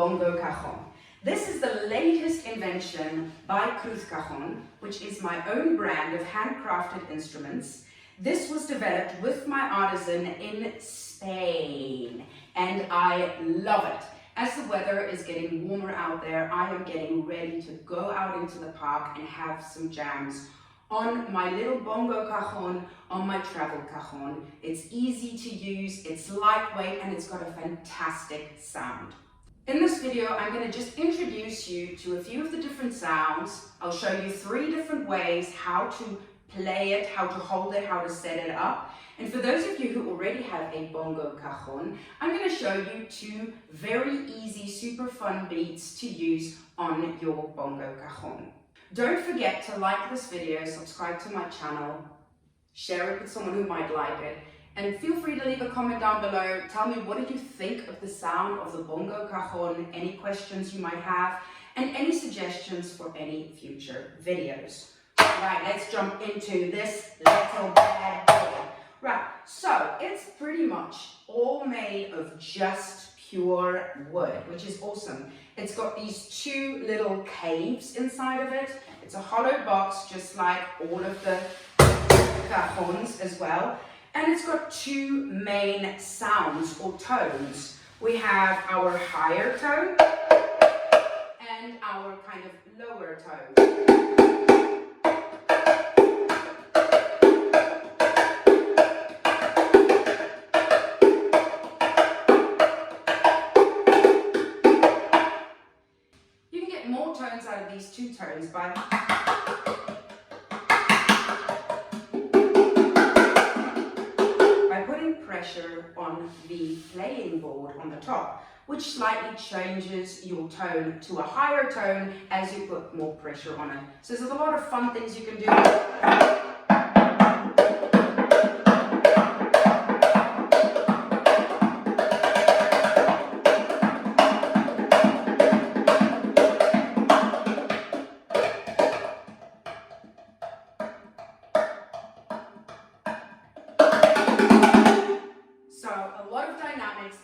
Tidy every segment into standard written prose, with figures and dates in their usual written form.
Bongo Cajon. This is the latest invention by Cruz Cajon, which is my own brand of handcrafted instruments. This was developed with my artisan in Spain, and I love it. As the weather is getting warmer out there, I am getting ready to go out into the park and have some jams on my little Bongo Cajon, on my travel cajon. It's easy to use, it's lightweight, and it's got a fantastic sound. In this video, I'm going to just introduce you to a few of the different sounds. I'll show you 3 different ways how to play it, how to hold it, how to set it up. And for those of you who already have a Bongo Cajon, I'm going to show you 2 very easy, super fun beats to use on your Bongo Cajon. Don't forget to like this video, subscribe to my channel, share it with someone who might like it, and feel free to leave a comment down below. Tell me, what did you think of the sound of the Bongo Cajon, any questions you might have, and any suggestions for any future videos. Right, let's jump into this little bad boy. Right, so it's pretty much all made of just pure wood, which is awesome. It's got these 2 little caves inside of it. It's a hollow box, just like all of the cajons as well. And it's got 2 main sounds or tones. We have our higher tone and our kind of lower tone. More tones out of these 2 tones by putting pressure on the playing board on the top, which slightly changes your tone to a higher tone as you put more pressure on it. So there's a lot of fun things you can do.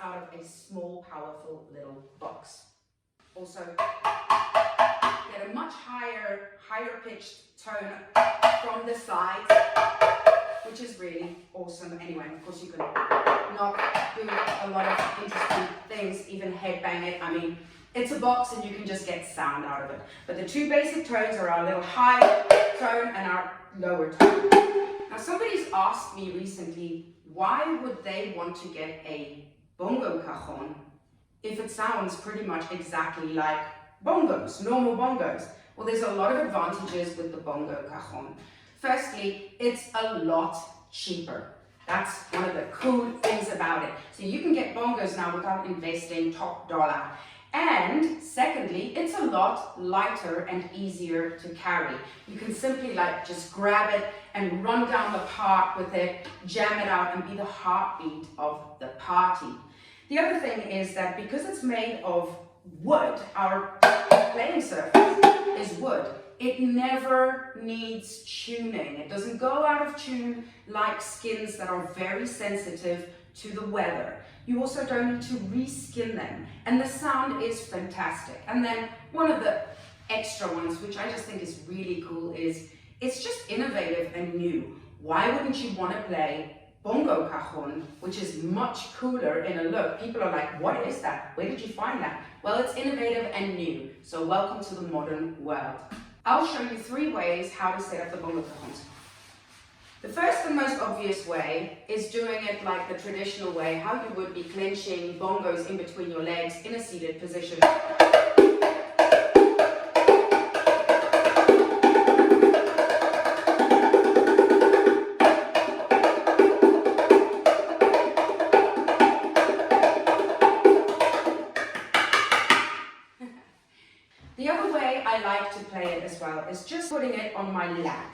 Out of a small, powerful little box. Also, get a much higher pitched tone from the sides, which is really awesome. Anyway, of course, you can do a lot of interesting things, even headbang it. I mean, it's a box and you can just get sound out of it. But the 2 basic tones are our little high tone and our lower tone. Now, somebody's asked me recently, why would they want to get a Bongo Cajon if it sounds pretty much exactly like bongos, normal bongos? Well, there's a lot of advantages with the Bongo Cajon. Firstly, it's a lot cheaper. That's one of the cool things about it. So you can get bongos now without investing top dollar. And secondly, it's a lot lighter and easier to carry. You can simply just grab it and run down the park with it, jam it out, and be the heartbeat of the party. The other thing is that because it's made of wood, our playing surface is wood, it never needs tuning. It doesn't go out of tune like skins that are very sensitive to the weather. You also don't need to reskin them, and the sound is fantastic. And then one of the extra ones, which I just think is really cool, is it's just innovative and new. Why wouldn't you want to play Bongo Cajon, which is much cooler in a look? People are like, what is that? Where did you find that? Well, it's innovative and new, so welcome to the modern world. I'll show you 3 ways how to set up the Bongo Cajons. The first and most obvious way is doing it like the traditional way, how you would be clenching bongos in between your legs in a seated position. The other way I like to play it as well is just putting it on my lap.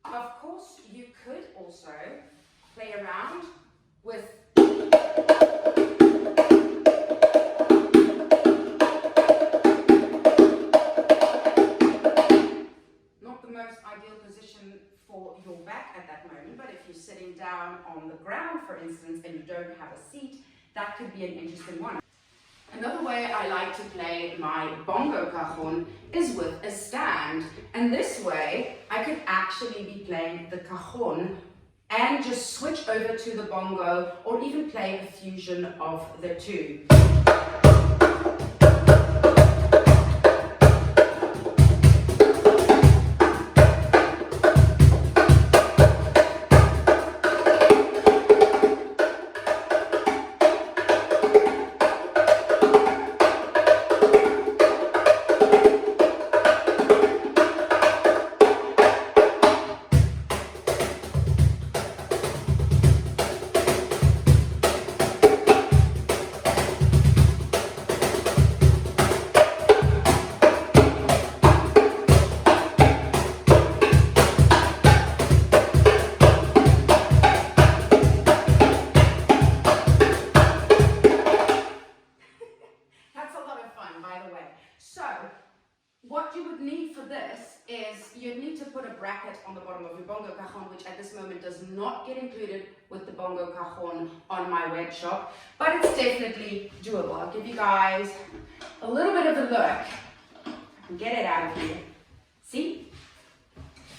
Of course, you could also play around with not the most ideal position Another way I like to play my Bongo Cajon is with a stand. And this way, I could actually be playing the cajon and just switch over to the bongo, or even play a fusion of the two. What you would need for this is you'd need to put a bracket on the bottom of your Bongo Cajon, which at this moment does not get included with the Bongo Cajon on my web shop, but it's definitely doable. I'll give you guys a little bit of a look and get it out of here. See?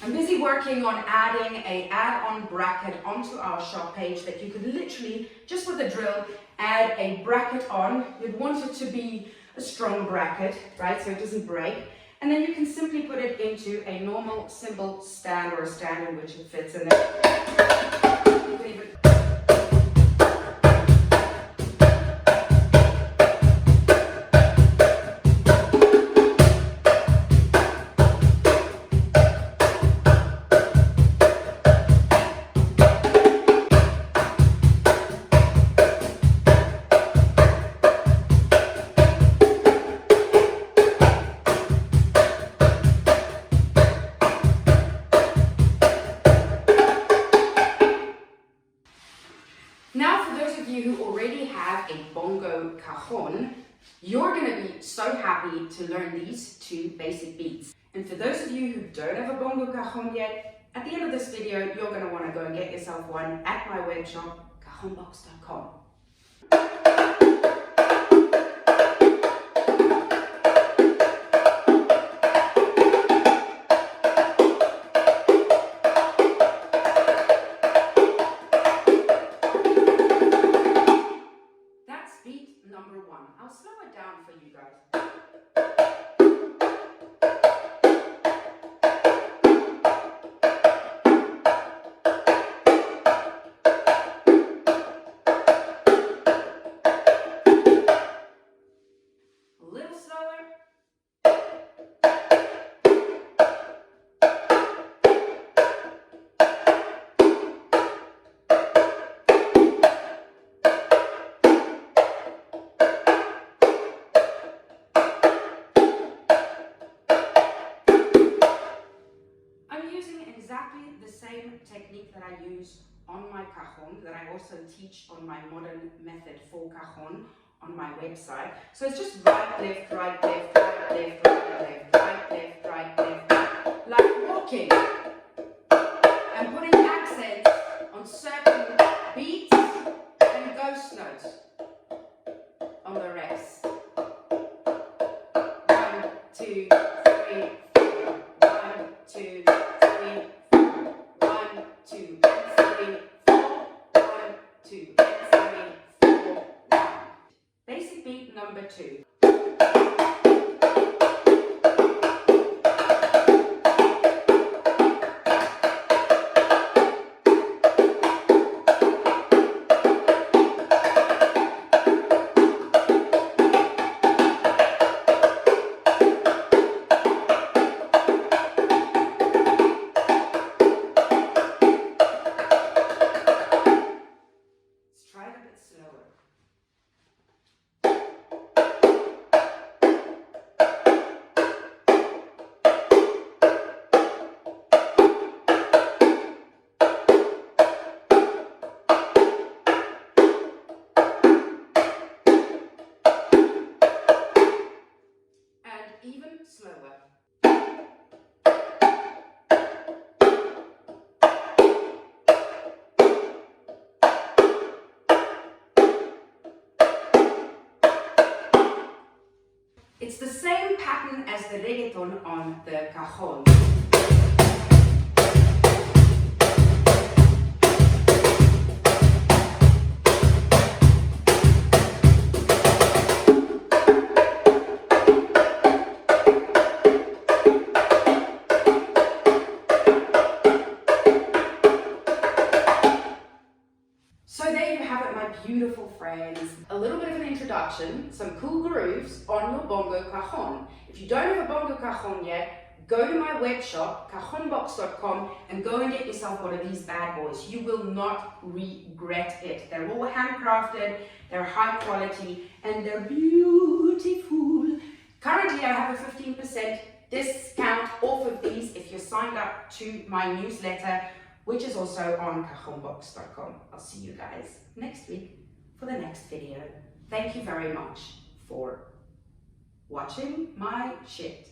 I'm busy working on adding an add-on bracket onto our shop page that you could literally, just with a drill, add a bracket on. You'd want it to be a strong bracket, right, so it doesn't break. And then you can simply put it into a normal cymbal stand or a stand in which it fits in there. You can even Bongo Cajon, you're going to be so happy to learn these two basic beats. And for those of you who don't have a Bongo Cajon yet, at the end of this video, you're going to want to go and get yourself one at my web shop, cajonbox.com. I'll slow it down for you guys. A little slower. Exactly the same technique that I use on my cajon, that I also teach on my modern method for cajon on my website. So it's just right, left, right, left, right, left, right, left, right, left, right, left, like walking and putting accents on certain beats and ghost notes on the rest. 1, 2, 3, 4. 1, 2, 3. 1, 2, 3, 4. 1, 2, 3, 4. 1. Basic beat number 2. Even slower. It's the same pattern as the reggaeton on the cajon. So there you have it, my beautiful friends. A little bit of an introduction, some cool grooves on your Bongo Cajon. If you don't have a Bongo Cajon yet, go to my web shop, cajonbox.com, and go and get yourself one of these bad boys. You will not regret it. They're all handcrafted, they're high quality, and they're beautiful. Currently, I have a 15% discount off of these if you're signed up to my newsletter, which is also on cajonbox.com. I'll see you guys next week for the next video. Thank you very much for watching my shit.